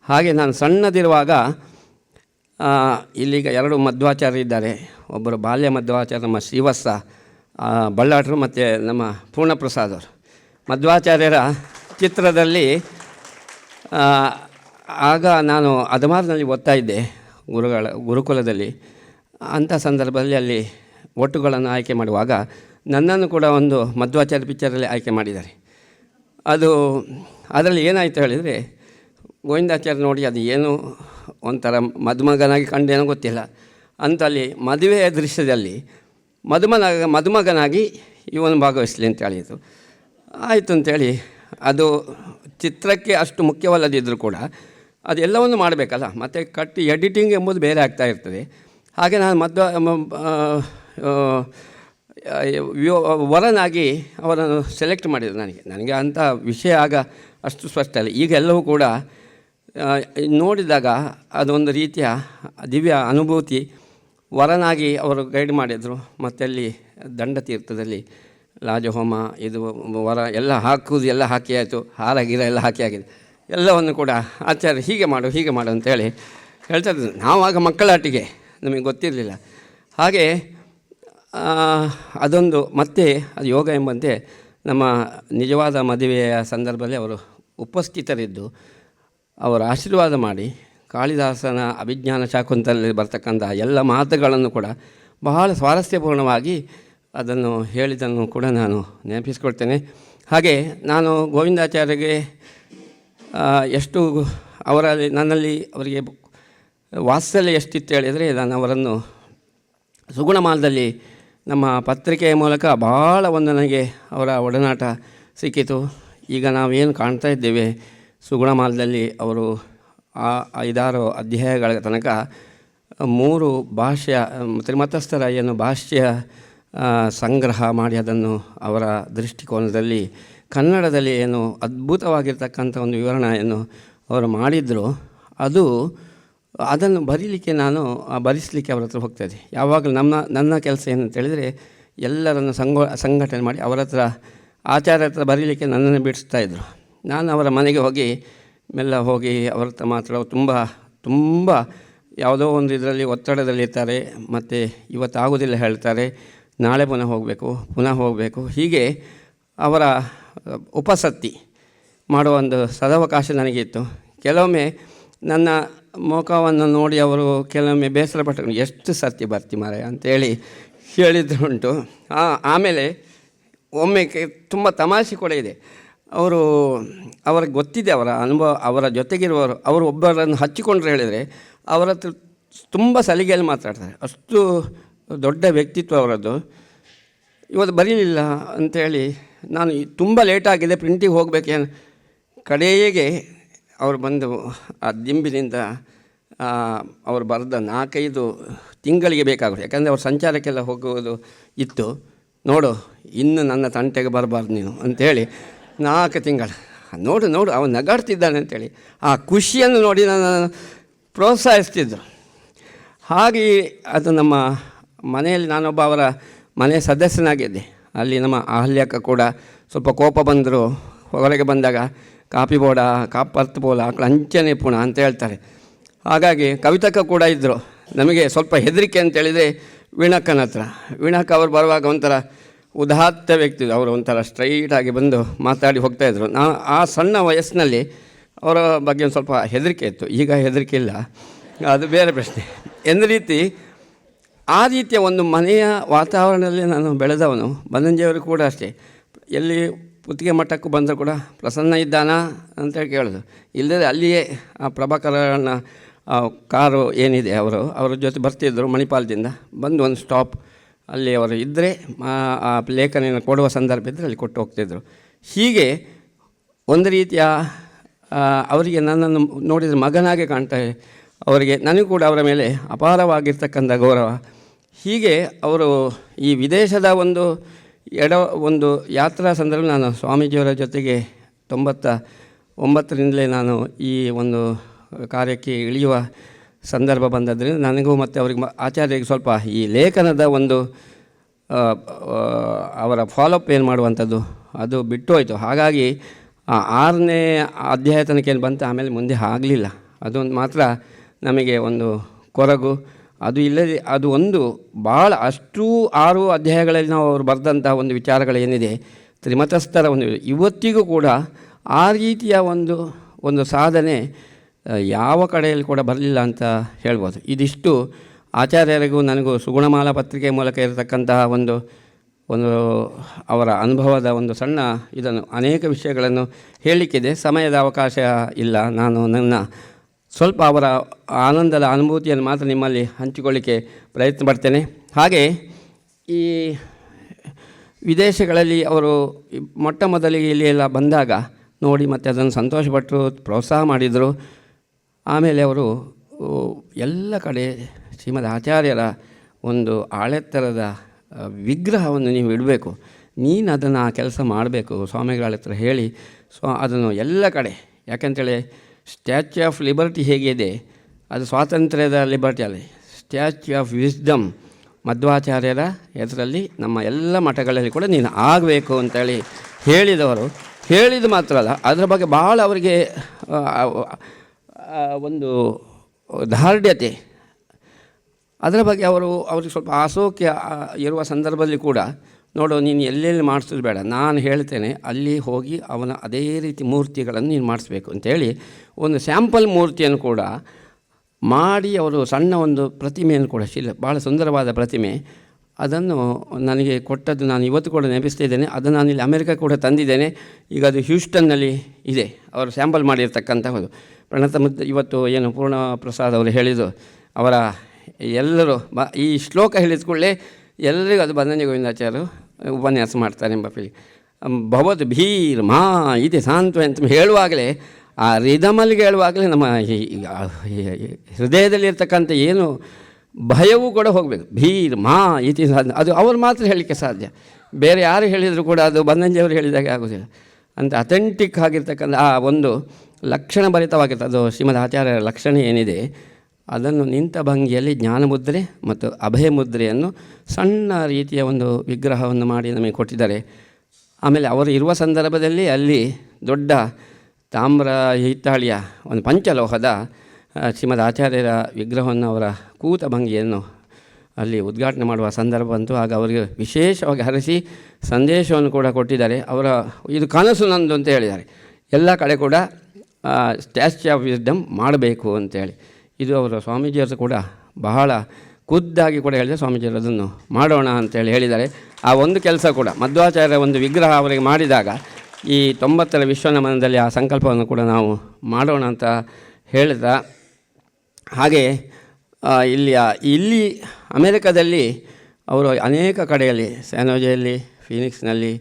ಹಾಗೆ ನಾನು ಸಣ್ಣದಿರುವಾಗ ಇಲ್ಲಿಗ 2 ಮಧ್ವಾಚಾರ್ಯ ಇದ್ದಾರೆ. ಒಬ್ಬರು ಬಾಲ್ಯ ಮಧ್ವಾಚಾರ್ಯ ನಮ್ಮ ಶ್ರೀವತ್ಸ ಬಳ್ಳಾಟರು, ಮತ್ತು ನಮ್ಮ ಪೂರ್ಣಪ್ರಸಾದ್ ಅವರು. ಮಧ್ವಾಚಾರ್ಯರ ಚಿತ್ರದಲ್ಲಿ ಆಗ ನಾನು ಅದಮಾರ್ನಲ್ಲಿ ಓದ್ತಾ ಇದ್ದೆ ಗುರುಕುಲದಲ್ಲಿ. ಅಂಥ ಸಂದರ್ಭದಲ್ಲಿ ಅಲ್ಲಿ ಒಟ್ಟುಗಳನ್ನು ಆಯ್ಕೆ ಮಾಡುವಾಗ ನನ್ನನ್ನು ಕೂಡ ಒಂದು ಮಧ್ವಾಚಾರ್ಯ ಪಿಕ್ಚರಲ್ಲಿ ಆಯ್ಕೆ ಮಾಡಿದ್ದಾರೆ. ಅದರಲ್ಲಿ ಏನಾಯಿತು ಹೇಳಿದರೆ, ಗೋವಿಂದಾಚಾರ್ಯ ನೋಡಿ ಅದು ಏನು ಒಂಥರ ಮದುಮಗನಾಗಿ ಕಂಡೇನೋ ಗೊತ್ತಿಲ್ಲ ಅಂತ ಅಲ್ಲಿ ಮದುವೆಯ ದೃಶ್ಯದಲ್ಲಿ ಮದುಮಗನಾಗಿ ಇವನು ಭಾಗವಹಿಸಲಿ ಅಂತ ಹೇಳಿತು. ಆಯಿತು ಅಂತೇಳಿ, ಅದು ಚಿತ್ರಕ್ಕೆ ಅಷ್ಟು ಮುಖ್ಯವಲ್ಲದಿದ್ದರೂ ಕೂಡ ಅದೆಲ್ಲವನ್ನು ಮಾಡಬೇಕಲ್ಲ, ಮತ್ತು ಎಡಿಟಿಂಗ್ ಎಂಬುದು ಬೇರೆ ಆಗ್ತಾ ಇರ್ತದೆ. ಹಾಗೆ ನಾನು ವರನಾಗಿ ಅವರನ್ನು ಸೆಲೆಕ್ಟ್ ಮಾಡಿದರು. ನನಗೆ ಅಂಥ ವಿಷಯ ಆಗ ಅಷ್ಟು ಸ್ಪಷ್ಟ ಇಲ್ಲ. ಈಗ ಎಲ್ಲವೂ ಕೂಡ ನೋಡಿದಾಗ ಅದೊಂದು ರೀತಿಯ ದಿವ್ಯ ಅನುಭೂತಿ. ವರನಾಗಿ ಅವರು ಗೈಡ್ ಮಾಡಿದರು. ಮತ್ತು ಅಲ್ಲಿ ದಂಡತೀರ್ಥದಲ್ಲಿ ಲಾಜಹೋಮ, ಇದು ವರ ಎಲ್ಲ ಹಾಕುವುದು ಎಲ್ಲ ಹಾಕಿ ಆಯಿತು, ಹಾರ ಗಿರ ಎಲ್ಲ ಹಾಕಿ ಆಗಿದೆ. ಎಲ್ಲವನ್ನು ಕೂಡ ಆಚಾರ್ಯ ಹೀಗೆ ಮಾಡು ಅಂತೇಳಿ ಹೇಳ್ತಾ ಇದ್ರು. ನಾವಾಗ ಮಕ್ಕಳಾಟಿಗೆ ನಮಗೆ ಗೊತ್ತಿರಲಿಲ್ಲ. ಹಾಗೆ ಅದೊಂದು ಮತ್ತೆ ಅದು ಯೋಗ ಎಂಬಂತೆ ನಮ್ಮ ನಿಜವಾದ ಮದುವೆಯ ಸಂದರ್ಭದಲ್ಲಿ ಅವರು ಉಪಸ್ಥಿತರಿದ್ದು ಅವರ ಆಶೀರ್ವಾದ ಮಾಡಿ ಕಾಳಿದಾಸನ ಅಭಿಜ್ಞಾನ ಶಾಕುಂತಲಲ್ಲಿ ಬರ್ತಕ್ಕಂಥ ಎಲ್ಲ ಮಾತುಗಳನ್ನು ಕೂಡ ಬಹಳ ಸ್ವಾರಸ್ಯಪೂರ್ಣವಾಗಿ ಅದನ್ನು ಹೇಳಿದ್ದನ್ನು ಕೂಡ ನಾನು ನೆನಪಿಸ್ಕೊಳ್ತೇನೆ. ಹಾಗೆ ನಾನು ಗೋವಿಂದಾಚಾರ್ಯಗೆ ಎಷ್ಟು ನನ್ನಲ್ಲಿ ಅವರಿಗೆ ವಾತ್ಸಲ್ಯ ಎಷ್ಟಿತ್ತು ಹೇಳಿದರೆ, ನಾನು ಅವರನ್ನು ಸುಗುಣಮಾಲದಲ್ಲಿ ನಮ್ಮ ಪತ್ರಿಕೆಯ ಮೂಲಕ ಭಾಳ ಒಂದು ನನಗೆ ಅವರ ಒಡನಾಟ ಸಿಕ್ಕಿತು. ಈಗ ನಾವೇನು ಕಾಣ್ತಾ ಇದ್ದೇವೆ, ಸುಗುಣಮಾಲದಲ್ಲಿ ಅವರು 5-6 ಅಧ್ಯಾಯಗಳ ತನಕ 3 ಭಾಷೆಯ ತ್ರಿಮತಸ್ಥರ ಏನು ಭಾಷ್ಯ ಸಂಗ್ರಹ ಮಾಡಿ ಅದನ್ನು ಅವರ ದೃಷ್ಟಿಕೋನದಲ್ಲಿ ಕನ್ನಡದಲ್ಲಿ ಏನು ಅದ್ಭುತವಾಗಿರ್ತಕ್ಕಂಥ ಒಂದು ವಿವರಣೆಯನ್ನು ಅವರು ಮಾಡಿದರು. ಅದನ್ನು ಬರಿಸಲಿಕ್ಕೆ ಅವರ ಹತ್ರ ಹೋಗ್ತಾಯಿದೆ. ಯಾವಾಗಲೂ ನನ್ನ ಕೆಲಸ ಏನಂತೇಳಿದರೆ, ಎಲ್ಲರನ್ನು ಸಂಘಟನೆ ಮಾಡಿ ಅವರ ಹತ್ರ ಆಚಾರ್ಯ ಹತ್ರ ಬರೀಲಿಕ್ಕೆ ನನ್ನನ್ನು ಬಿಡಿಸ್ತಾಯಿದ್ರು. ನಾನು ಅವರ ಮನೆಗೆ ಮೆಲ್ಲ ಹೋಗಿ ಅವರ ಹತ್ರ ಮಾತ್ರ ತುಂಬ ಯಾವುದೋ ಒಂದು ಇದರಲ್ಲಿ ಒತ್ತಡದಲ್ಲಿರ್ತಾರೆ. ಮತ್ತು ಇವತ್ತಾಗೋದಿಲ್ಲ ಹೇಳ್ತಾರೆ, ನಾಳೆ ಪುನಃ ಹೋಗಬೇಕು. ಹೀಗೆ ಅವರ ಉಪಸತ್ತಿ ಮಾಡುವ ಒಂದು ಸದಾವಕಾಶ ನನಗಿತ್ತು. ಕೆಲವೊಮ್ಮೆ ನನ್ನ ಮುಖವನ್ನು ನೋಡಿ ಅವರು ಕೆಲವೊಮ್ಮೆ ಬೇಸರಪಟ್ಟು ಎಷ್ಟು ಸರ್ತಿ ಬರ್ತಿ ಮಾರೆ ಅಂತೇಳಿ ಹೇಳಿದ್ದುಂಟು. ಆಮೇಲೆ ಒಮ್ಮೆ ತುಂಬ ತಮಾಷೆ ಕೂಡ ಇದೆ. ಅವ್ರಿಗೆ ಗೊತ್ತಿದೆ ಅವರ ಅನುಭವ, ಅವರ ಜೊತೆಗಿರುವವರು. ಅವರು ಒಬ್ಬರನ್ನು ಹಚ್ಚಿಕೊಂಡ್ರೆ ಹೇಳಿದರೆ ಅವರ ಹತ್ರ ತುಂಬ ಸಲಿಗೆಯಲ್ಲಿ ಮಾತಾಡ್ತಾರೆ. ಅಷ್ಟು ದೊಡ್ಡ ವ್ಯಕ್ತಿತ್ವ ಅವರದ್ದು. ಇವತ್ತು ಬರೀಲಿಲ್ಲ ಅಂಥೇಳಿ ನಾನು ತುಂಬ ಲೇಟಾಗಿದೆ, ಪ್ರಿಂಟಿಗೆ ಹೋಗಬೇಕೇನು. ಕಡೆಗೆ ಅವರು ಬಂದು ಆ ದಿಂಬಿನಿಂದ ಅವರು ಬರೆದ 4-5 ತಿಂಗಳಿಗೆ ಬೇಕಾಗುತ್ತೆ, ಯಾಕಂದರೆ ಅವ್ರು ಸಂಚಾರಕ್ಕೆಲ್ಲ ಹೋಗುವುದು ಇತ್ತು. ನೋಡು, ಇನ್ನು ನನ್ನ ತಂಟೆಗೆ ಬರಬಾರ್ದು ನೀನು ಅಂಥೇಳಿ 4 ತಿಂಗಳು. ನೋಡು ಅವನು ನಗಾಡ್ತಿದ್ದಾನೆ ಅಂಥೇಳಿ ಆ ಖುಷಿಯನ್ನು ನೋಡಿ ನನ್ನನ್ನು ಪ್ರೋತ್ಸಾಹಿಸ್ತಿದ್ದರು. ಹಾಗೆ ಅದು ನಮ್ಮ ಮನೆಯಲ್ಲಿ ನಾನೊಬ್ಬ ಅವರ ಮನೆ ಸದಸ್ಯನಾಗಿದ್ದೆ. ಅಲ್ಲಿ ನಮ್ಮ ಅಹಲ್ಯಕ್ಕ ಕೂಡ ಸ್ವಲ್ಪ ಕೋಪ ಬಂದರು. ಹೊರಗೆ ಬಂದಾಗ ಕಾಪಿ ಬೋಡ ಕಾಪರ್ತ್ ಬೋಲ ಆಕಳ ಅಂಚನೆ ಪುಣ ಅಂತ ಹೇಳ್ತಾರೆ. ಹಾಗಾಗಿ ಕವಿತಕ್ಕ ಕೂಡ ಇದ್ದರು. ನಮಗೆ ಸ್ವಲ್ಪ ಹೆದರಿಕೆ ಅಂತೇಳಿದರೆ ವೀಣಕ್ಕನ ಹತ್ರ. ವೀಣಕ್ಕ ಅವರು ಬರುವಾಗ ಒಂಥರ ಉದಾತ್ತ ವ್ಯಕ್ತಿ, ಅವರು ಒಂಥರ ಸ್ಟ್ರೈಟಾಗಿ ಬಂದು ಮಾತಾಡಿ ಹೋಗ್ತಾಯಿದ್ರು. ಆ ಸಣ್ಣ ವಯಸ್ಸಿನಲ್ಲಿ ಅವರ ಬಗ್ಗೆ ಒಂದು ಸ್ವಲ್ಪ ಹೆದರಿಕೆ ಇತ್ತು. ಈಗ ಹೆದರಿಕೆ ಇಲ್ಲ, ಅದು ಬೇರೆ ಪ್ರಶ್ನೆ. ಎಂದ ರೀತಿ ಆ ರೀತಿಯ ಒಂದು ಮನೆಯ ವಾತಾವರಣದಲ್ಲಿ ನಾನು ಬೆಳೆದವನು. ಬನ್ನಂಜಿಯವರು ಕೂಡ ಅಷ್ಟೇ, ಎಲ್ಲಿ ಪುತ್ತಿಗೆ ಮಠಕ್ಕೂ ಬಂದರೂ ಕೂಡ ಪ್ರಸನ್ನ ಇದ್ದಾನಾ ಅಂತೇಳಿ ಕೇಳೋದು. ಇಲ್ಲದೆ ಅಲ್ಲಿಯೇ ಆ ಪ್ರಭಾಕರನ ಕಾರು ಏನಿದೆ ಅವರ ಜೊತೆ ಬರ್ತಿದ್ದರು ಮಣಿಪಾಲದಿಂದ. ಬಂದು ಒಂದು ಸ್ಟಾಪ್ ಅಲ್ಲಿ ಅವರು ಇದ್ದರೆ ಆ ಲೇಖನ ಕೊಡುವ ಸಂದರ್ಭ ಇದ್ದರೆ ಅಲ್ಲಿ ಕೊಟ್ಟು ಹೋಗ್ತಿದ್ದರು. ಹೀಗೆ ಒಂದು ರೀತಿಯ ಅವರಿಗೆ ನನ್ನನ್ನು ನೋಡಿದರೆ ಮಗನಾಗೆ ಕಾಣ್ತಾರೆ. ಅವರಿಗೆ ನನಗೂ ಕೂಡ ಅವರ ಮೇಲೆ ಅಪಾರವಾಗಿರ್ತಕ್ಕಂಥ ಗೌರವ. ಹೀಗೆ ಅವರು ಈ ವಿದೇಶದ ಒಂದು ಯಾತ್ರಾ ಸಂದರ್ಭ ನಾನು ಸ್ವಾಮೀಜಿಯವರ ಜೊತೆಗೆ 99ರಿಂದಲೇ ನಾನು ಈ ಒಂದು ಕಾರ್ಯಕ್ಕೆ ಇಳಿಯುವ ಸಂದರ್ಭ ಬಂದದ್ರಿಂದ ನನಗೂ ಮತ್ತು ಅವರಿಗೆ ಆಚಾರ್ಯರಿಗೆ ಸ್ವಲ್ಪ ಈ ಲೇಖನದ ಒಂದು ಅವರ ಫಾಲೋಅಪ್ ಏನು ಮಾಡುವಂಥದ್ದು ಅದು ಬಿಟ್ಟು ಹೋಯಿತು. ಹಾಗಾಗಿ ಆ 6ನೇ ಅಧ್ಯಾಯ ತನಕ ಏನು ಬಂತು, ಆಮೇಲೆ ಮುಂದೆ ಆಗಲಿಲ್ಲ. ಅದೊಂದು ಮಾತ್ರ ನಮಗೆ ಒಂದು ಕೊರಗು. ಅದು ಇಲ್ಲದೆ ಅದು ಒಂದು ಭಾಳ ಅಷ್ಟು 6 ಅಧ್ಯಾಯಗಳಲ್ಲಿ ನಾವು ಅವರು ಬರೆದಂಥ ಒಂದು ವಿಚಾರಗಳೇನಿದೆ ತ್ರಿಮತಸ್ಥರ ಇವತ್ತಿಗೂ ಕೂಡ ಆ ರೀತಿಯ ಒಂದು ಸಾಧನೆ ಯಾವ ಕಡೆಯಲ್ಲಿ ಕೂಡ ಬರಲಿಲ್ಲ ಅಂತ ಹೇಳ್ಬೋದು. ಇದಿಷ್ಟು ಆಚಾರ್ಯರಿಗೂ ನನಗೂ ಸುಗುಣಮಾಲಾ ಪತ್ರಿಕೆ ಮೂಲಕ ಇರತಕ್ಕಂತಹ ಒಂದು ಅವರ ಅನುಭವದ ಒಂದು ಸಣ್ಣ ಇದನ್ನು ಅನೇಕ ವಿಷಯಗಳನ್ನು ಹೇಳಲಿಕ್ಕಿದೆ. ಸಮಯದ ಅವಕಾಶ ಇಲ್ಲ. ನಾನು ನನ್ನ ಸ್ವಲ್ಪ ಅವರ ಆನಂದದ ಅನುಭೂತಿಯನ್ನು ಮಾತ್ರ ನಿಮ್ಮಲ್ಲಿ ಹಂಚಿಕೊಳ್ಳಿಕ್ಕೆ ಪ್ರಯತ್ನ ಪಡ್ತೇನೆ. ಹಾಗೆ ಈ ವಿದೇಶಗಳಲ್ಲಿ ಅವರು ಮೊಟ್ಟ ಮೊದಲಿಗೆ ಇಲ್ಲಿ ಎಲ್ಲ ಬಂದಾಗ ನೋಡಿ ಮತ್ತು ಅದನ್ನು ಸಂತೋಷಪಟ್ಟರು, ಪ್ರೋತ್ಸಾಹ ಮಾಡಿದರು. ಆಮೇಲೆ ಅವರು ಎಲ್ಲ ಕಡೆ ಶ್ರೀಮದ್ ಆಚಾರ್ಯರ ಒಂದು ಆಳೆತ್ತರದ ವಿಗ್ರಹವನ್ನು ನೀವು ಇಡಬೇಕು, ನೀನು ಅದನ್ನು ಆ ಕೆಲಸ ಮಾಡಬೇಕು ಸ್ವಾಮಿಗಳ ಹತ್ರ ಹೇಳಿ. ಅದನ್ನು ಎಲ್ಲ ಕಡೆ, ಯಾಕೆಂತೇಳಿ ಸ್ಟ್ಯಾಚ್ಯೂ ಆಫ್ ಲಿಬರ್ಟಿ ಹೇಗಿದೆ, ಅದು ಸ್ವಾತಂತ್ರ್ಯದ ಲಿಬರ್ಟಿ ಅಲ್ಲ, ಸ್ಟ್ಯಾಚ್ಯೂ ಆಫ್ ವಿಸ್ಡಮ್ ಮಧ್ವಾಚಾರ್ಯರ ಹೆಸರಲ್ಲಿ ನಮ್ಮ ಎಲ್ಲ ಮಠಗಳಲ್ಲಿ ಕೂಡ ನೀನು ಆಗಬೇಕು ಅಂತೇಳಿ ಹೇಳಿದವರು. ಹೇಳಿದ್ದು ಮಾತ್ರ ಅಲ್ಲ, ಅದರ ಬಗ್ಗೆ ಭಾಳ ಅವರಿಗೆ ಒಂದು ದಾರ್ಢ್ಯತೆ, ಅದರ ಬಗ್ಗೆ ಅವ್ರಿಗೆ ಸ್ವಲ್ಪ ಅಸೌಖ್ಯ ಇರುವ ಸಂದರ್ಭದಲ್ಲಿ ಕೂಡ ನೋಡು ನೀನು ಎಲ್ಲೆಲ್ಲಿ ಮಾಡಿಸೋದು ಬೇಡ, ನಾನು ಹೇಳ್ತೇನೆ ಅಲ್ಲಿ ಹೋಗಿ ಅವನ ಅದೇ ರೀತಿ ಮೂರ್ತಿಗಳನ್ನು ನೀನು ಮಾಡಿಸ್ಬೇಕು ಅಂತೇಳಿ ಒಂದು ಸ್ಯಾಂಪಲ್ ಮೂರ್ತಿಯನ್ನು ಕೂಡ ಮಾಡಿ ಅವರು ಸಣ್ಣ ಒಂದು ಪ್ರತಿಮೆಯನ್ನು ಕೂಡ ಭಾಳ ಸುಂದರವಾದ ಪ್ರತಿಮೆ ಅದನ್ನು ನನಗೆ ಕೊಟ್ಟದ್ದು ನಾನು ಇವತ್ತು ಕೂಡ ನೆನಪಿಸ್ತಿದ್ದೇನೆ. ಅದು ನಾನು ಇಲ್ಲಿ ಅಮೆರಿಕ ಕೂಡ ತಂದಿದ್ದೇನೆ. ಈಗ ಅದು ಹ್ಯೂಸ್ಟನ್ನಲ್ಲಿ ಇದೆ, ಅವರು ಸ್ಯಾಂಪಲ್ ಮಾಡಿರ್ತಕ್ಕಂಥದ್ದು. ಪ್ರಣತ ಇವತ್ತು ಏನು ಪೂರ್ಣ ಪ್ರಸಾದ್ ಅವರು ಹೇಳಿದ್ದು, ಅವರ ಎಲ್ಲರೂ ಈ ಶ್ಲೋಕ ಹೇಳಿದ ಕೂಡಲೇ ಎಲ್ಲರಿಗೂ ಅದು ಬನ್ನಂಜೆ ಗೋವಿಂದಾಚಾರ್ಯರು ಉಪನ್ಯಾಸ ಮಾಡ್ತಾರೆ ಎಂಬ ಫೀಲಿಂಗ್. ಭವದ್ ಭೀರ್ ಮಾ ಇದೆ ಸಾಂತ್ವ ಅಂತ ಹೇಳುವಾಗಲೇ, ಆ ರಿದಮಲ್ಲಿಗೆ ಹೇಳುವಾಗಲೇ ನಮ್ಮ ಹೃದಯದಲ್ಲಿ ಇರ್ತಕ್ಕಂಥ ಏನು ಭಯವೂ ಕೂಡ ಹೋಗಬೇಕು. ಭೀರ್ ಮಾ ಇತಿ ಅದು ಅವ್ರು ಮಾತ್ರ ಹೇಳಲಿಕ್ಕೆ ಸಾಧ್ಯ, ಬೇರೆ ಯಾರು ಹೇಳಿದರೂ ಕೂಡ ಅದು ಬನ್ನಂಜಿಯವರು ಹೇಳಿದಾಗೆ ಆಗೋದಿಲ್ಲ. ಅಂತ ಅಥೆಂಟಿಕ್ ಆಗಿರ್ತಕ್ಕಂಥ ಆ ಒಂದು ಲಕ್ಷಣ ಭರಿತವಾಗಿರ್ತದೆ. ಅದು ಶ್ರೀಮದ್ ಆಚಾರ್ಯರ ಲಕ್ಷಣ ಏನಿದೆ ಅದನ್ನು ನಿಂತ ಭಂಗಿಯಲ್ಲಿ ಜ್ಞಾನಮುದ್ರೆ ಮತ್ತು ಅಭಯ ಮುದ್ರೆಯನ್ನು ಸಣ್ಣ ರೀತಿಯ ಒಂದು ವಿಗ್ರಹವನ್ನು ಮಾಡಿ ನಮಗೆ ಕೊಟ್ಟಿದ್ದಾರೆ. ಆಮೇಲೆ ಅವರು ಇರುವ ಸಂದರ್ಭದಲ್ಲಿ ಅಲ್ಲಿ ದೊಡ್ಡ ತಾಮ್ರ ಹಿತ್ತಾಳಿಯ ಒಂದು ಪಂಚಲೋಹದ ಶ್ರೀಮದ್ ಆಚಾರ್ಯರ ವಿಗ್ರಹವನ್ನು ಅವರ ಕೂತ ಭಂಗಿಯನ್ನು ಅಲ್ಲಿ ಉದ್ಘಾಟನೆ ಮಾಡುವ ಸಂದರ್ಭ ಬಂತು. ಆಗ ಅವರಿಗೆ ವಿಶೇಷವಾಗಿ ಹರಿಸಿ ಸಂದೇಶವನ್ನು ಕೂಡ ಕೊಟ್ಟಿದ್ದಾರೆ. ಅವರ ಇದು ಕನಸು ನಂದು ಅಂತ ಹೇಳಿದ್ದಾರೆ. ಎಲ್ಲ ಕಡೆ ಕೂಡ ಸ್ಟ್ಯಾಚ್ಯೂ ಆಫ್ ವಿಸ್ಡಮ್ ಮಾಡಬೇಕು ಅಂತೇಳಿ. ಇದು ಅವರ ಸ್ವಾಮೀಜಿಯವರು ಕೂಡ ಬಹಳ ಖುದ್ದಾಗಿ ಕೂಡ ಹೇಳಿದರೆ ಸ್ವಾಮೀಜಿಯವರು ಅದನ್ನು ಮಾಡೋಣ ಅಂತೇಳಿ ಹೇಳಿದ್ದಾರೆ. ಆ ಒಂದು ಕೆಲಸ ಕೂಡ ಮಧ್ವಾಚಾರ್ಯರ ಒಂದು ವಿಗ್ರಹ ಅವರಿಗೆ ಮಾಡಿದಾಗ ಈ 90ರ ವಿಶ್ವನಮನದಲ್ಲಿ ಆ ಸಂಕಲ್ಪವನ್ನು ಕೂಡ ನಾವು ಮಾಡೋಣ ಅಂತ ಹೇಳ್ತಾ, ಹಾಗೆ ಇಲ್ಲಿ ಅಮೇರಿಕಾದಲ್ಲಿ ಅವರು ಅನೇಕ ಕಡೆಯಲ್ಲಿ ಸ್ಯಾನೋಜೆಯಲ್ಲಿ, ಫೀನಿಕ್ಸ್ನಲ್ಲಿ,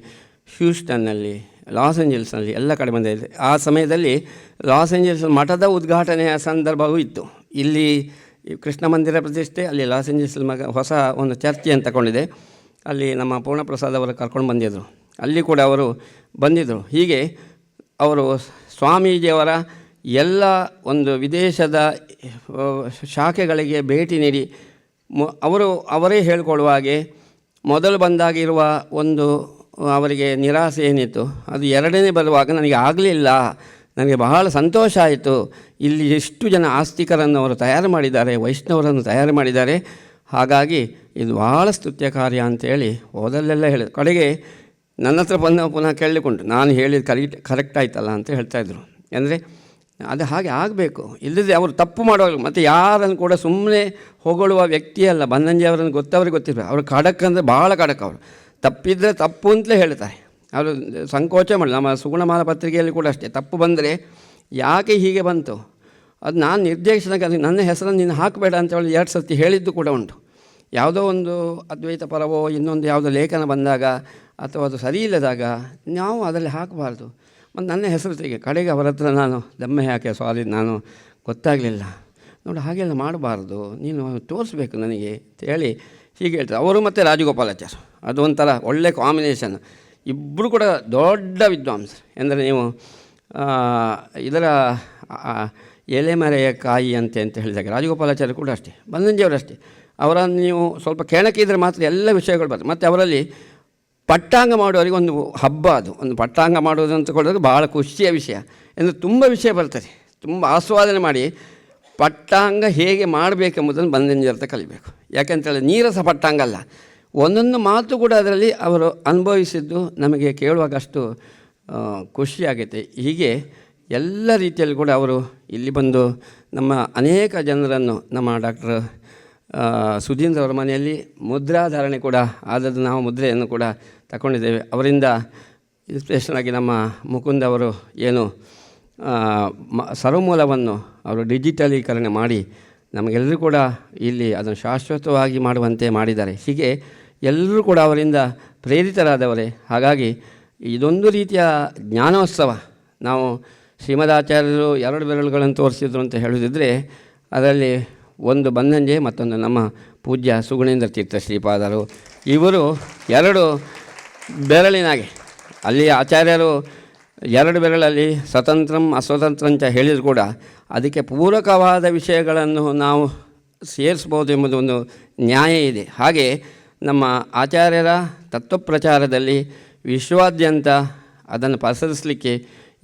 ಹ್ಯೂಸ್ಟನ್ನಲ್ಲಿ, ಲಾಸ್ ಏಂಜಲ್ಸ್ನಲ್ಲಿ ಎಲ್ಲ ಕಡೆ ಬಂದಿದೆ. ಆ ಸಮಯದಲ್ಲಿ ಲಾಸ್ ಏಂಜಲ್ಸ್ ಮಠದ ಉದ್ಘಾಟನೆಯ ಸಂದರ್ಭವೂ ಇತ್ತು. ಇಲ್ಲಿ ಕೃಷ್ಣ ಮಂದಿರ ಪ್ರತಿಷ್ಠೆ, ಅಲ್ಲಿ ಲಾಸ್ ಏಂಜಲ್ಸ್ ಹೊಸ ಒಂದು ಚರ್ಚ್ ಅಂತ ತಗೊಂಡಿದೆ, ಅಲ್ಲಿ ನಮ್ಮ ಪೂರ್ಣಪ್ರಸಾದ್ ಅವರು ಕರ್ಕೊಂಡು ಬಂದಿದ್ದರು. ಅಲ್ಲಿ ಕೂಡ ಅವರು ಬಂದಿದ್ದರು. ಹೀಗೆ ಅವರು ಸ್ವಾಮೀಜಿಯವರ ಎಲ್ಲ ಒಂದು ವಿದೇಶದ ಶಾಖೆಗಳಿಗೆ ಭೇಟಿ ನೀಡಿ ಅವರೇ ಹೇಳಿಕೊಳ್ಳುವ ಹಾಗೆ ಮೊದಲು ಬಂದಾಗಿರುವ ಒಂದು ಅವರಿಗೆ ನಿರಾಸೆ ಏನಿತ್ತು, ಅದು ಎರಡನೇ ಬರುವಾಗ ನನಗೆ ಆಗಲಿಲ್ಲ, ನನಗೆ ಬಹಳ ಸಂತೋಷ ಆಯಿತು. ಇಲ್ಲಿ ಎಷ್ಟು ಜನ ಆಸ್ತಿಕರನ್ನು ಅವರು ತಯಾರು ಮಾಡಿದ್ದಾರೆ, ವೈಷ್ಣವರನ್ನು ತಯಾರು ಮಾಡಿದ್ದಾರೆ, ಹಾಗಾಗಿ ಇದು ಭಾಳ ಸ್ತುತ್ಯ ಕಾರ್ಯ ಅಂತೇಳಿ ಓದಲ್ಲೆಲ್ಲ ಹೇಳಿದ್ರು. ಕಡೆಗೆ ನನ್ನ ಹತ್ರ ಬಂದು ಪುನಃ ಕೇಳಲಿಕ್ಕುಂಟು, ನಾನು ಹೇಳಿದ ಕರೆಕ್ಟ್ ಆಯ್ತಲ್ಲ ಅಂತ ಹೇಳ್ತಾಯಿದ್ರು. ಅಂದರೆ ಅದು ಹಾಗೆ ಆಗಬೇಕು, ಇಲ್ಲದೆ ಅವರು ತಪ್ಪು ಮಾಡೋರು. ಮತ್ತು ಯಾರನ್ನು ಕೂಡ ಸುಮ್ಮನೆ ಹೊಗಳುವ ವ್ಯಕ್ತಿಯಲ್ಲ. ಬನ್ನಂಜೆ ಅವರನ್ನು ಅವ್ರಿಗೆ ಗೊತ್ತಿರಬೇಕು. ಅವರು ಖಡಕ್ ಅಂದರೆ ಭಾಳ ಖಡಕ್. ಅವರು ತಪ್ಪಿದರೆ ತಪ್ಪು ಅಂತಲೇ ಹೇಳ್ತಾರೆ. ಅವರು ಸಂಕೋಚ ಮಾಡಿ. ನಮ್ಮ ಸುಗುಣಮಾಲ ಪತ್ರಿಕೆಯಲ್ಲಿ ಕೂಡ ಅಷ್ಟೇ, ತಪ್ಪು ಬಂದರೆ ಯಾಕೆ ಹೀಗೆ ಬಂತು, ಅದು ನಾನು ನಿರ್ದೇಶನಕ್ಕೆ ನನ್ನ ಹೆಸರನ್ನು ನೀನು ಹಾಕಬೇಡ ಅಂತೇಳಿ 2 ಸರ್ತಿ ಹೇಳಿದ್ದು ಕೂಡ ಉಂಟು. ಯಾವುದೋ ಒಂದು ಅದ್ವೈತ ಪರವೋ ಇನ್ನೊಂದು ಯಾವುದೋ ಲೇಖನ ಬಂದಾಗ ಅಥವಾ ಅದು ಸರಿ ಇಲ್ಲದಾಗ ನಾವು ಅದರಲ್ಲಿ ಹಾಕಬಾರ್ದು. ಮತ್ತು ನನ್ನ ಹೆಸರು ತೆಗೆ. ಕಡೆಗೆ ಅವರ ಹತ್ರ ನಾನು ದಮ್ಮೆ ಹಾಕಿ, ಸಾರಿ ನಾನು ಗೊತ್ತಾಗಲಿಲ್ಲ ನೋಡಿ, ಹಾಗೆಲ್ಲ ಮಾಡಬಾರ್ದು, ನೀನು ತೋರಿಸ್ಬೇಕು ನನಗೆ ಅಂತೇಳಿ ಹೀಗೆ ಹೇಳ್ತಾರೆ. ಅವರು ಮತ್ತು ರಾಜಗೋಪಾಲಾಚಾರ್ಯ, ಅದು ಒಂಥರ ಒಳ್ಳೆ ಕಾಂಬಿನೇಷನ್. ಇಬ್ಬರು ಕೂಡ ದೊಡ್ಡ ವಿದ್ವಾಂಸರು. ಅಂದರೆ ನೀವು ಇದರ ಎಲೆಮರೆಯ ಕಾಯಿ ಅಂತ ಹೇಳಿದಾಗ ರಾಜಗೋಪಾಲಾಚಾರ್ಯ ಕೂಡ ಅಷ್ಟೇ, ಬನ್ನಂಜಿಯವರು ಅಷ್ಟೇ. ಅವರನ್ನು ನೀವು ಸ್ವಲ್ಪ ಕೆಣಕಿದರೆ ಮಾತ್ರ ಎಲ್ಲ ವಿಷಯಗಳು ಬರ್ತದೆ. ಮತ್ತು ಅವರಲ್ಲಿ ಪಟ್ಟಾಂಗ ಮಾಡುವವರಿಗೆ ಒಂದು ಹಬ್ಬ, ಅದು ಒಂದು ಪಟ್ಟಾಂಗ ಮಾಡೋದು ಅಂತ ಕೊಡೋದು ಭಾಳ ಖುಷಿಯ ವಿಷಯ. ಅಂದರೆ ತುಂಬ ವಿಷಯ ಬರ್ತದೆ, ತುಂಬ ಆಸ್ವಾದನೆ ಮಾಡಿ ಪಟ್ಟಾಂಗ ಹೇಗೆ ಮಾಡಬೇಕೆಂಬುದನ್ನು ಬನ್ನಂಜಿಯರ್ಥ ಕಲಿಬೇಕು. ಯಾಕೆಂತೇಳಿ ನೀರಸ ಪಟ್ಟಾಂಗ ಅಲ್ಲ, ಒಂದೊಂದು ಮಾತು ಕೂಡ ಅದರಲ್ಲಿ ಅವರು ಅನುಭವಿಸಿದ್ದು ನಮಗೆ ಕೇಳುವಾಗ ಅಷ್ಟು ಖುಷಿಯಾಗೈತೆ. ಹೀಗೆ ಎಲ್ಲ ರೀತಿಯಲ್ಲಿ ಕೂಡ ಅವರು ಇಲ್ಲಿ ಬಂದು ನಮ್ಮ ಅನೇಕ ಜನರನ್ನು, ನಮ್ಮ ಡಾಕ್ಟರ್ ಸುಧೀಂದ್ರ ಅವರ ಮನೆಯಲ್ಲಿ ಮುದ್ರಾಧಾರಣೆ ಕೂಡ ಆದದ್ದು, ನಾವು ಮುದ್ರೆಯನ್ನು ಕೂಡ ತಗೊಂಡಿದ್ದೇವೆ. ಅವರಿಂದ ಇನ್ಸ್ಪಿರೇಷನ್ ಆಗಿ ನಮ್ಮ ಮುಕುಂದ್ ಅವರು ಏನು ಸರ್ವಮೂಲವನ್ನು ಅವರು ಡಿಜಿಟಲೀಕರಣ ಮಾಡಿ ನಮಗೆಲ್ಲರೂ ಕೂಡ ಇಲ್ಲಿ ಅದನ್ನು ಶಾಶ್ವತವಾಗಿ ಮಾಡುವಂತೆ ಮಾಡಿದ್ದಾರೆ. ಹೀಗೆ ಎಲ್ಲರೂ ಕೂಡ ಅವರಿಂದ ಪ್ರೇರಿತರಾದವರೇ. ಹಾಗಾಗಿ ಇದೊಂದು ರೀತಿಯ ಜ್ಞಾನೋತ್ಸವ. ನಾವು ಶ್ರೀಮದಾಚಾರ್ಯರು 2 ಬೆರಳುಗಳನ್ನು ತೋರಿಸಿದ್ರು ಅಂತ ಹೇಳುತ್ತಿದ್ದರೆ ಅದರಲ್ಲಿ ಒಂದು ಬನ್ನಂಜೆ, ಮತ್ತೊಂದು ನಮ್ಮ ಪೂಜ್ಯ ಸುಗುಣೇಂದ್ರ ತೀರ್ಥ ಶ್ರೀಪಾದರು. ಇವರು 2 ಬೆರಳಿನಾಗೆ. ಅಲ್ಲಿ ಆಚಾರ್ಯರು 2 ಬೆರಳಲ್ಲಿ ಸ್ವತಂತ್ರಂ ಅಸ್ವತಂತ್ರಂತ ಹೇಳಿದ್ರು ಕೂಡ ಅದಕ್ಕೆ ಪೂರಕವಾದ ವಿಷಯಗಳನ್ನು ನಾವು ಸೇರಿಸ್ಬೋದು ಎಂಬುದು ಒಂದು ನ್ಯಾಯ ಇದೆ. ಹಾಗೆ ನಮ್ಮ ಆಚಾರ್ಯರ ತತ್ವಪ್ರಚಾರದಲ್ಲಿ ವಿಶ್ವಾದ್ಯಂತ ಅದನ್ನು ಪಸರಿಸಲಿಕ್ಕೆ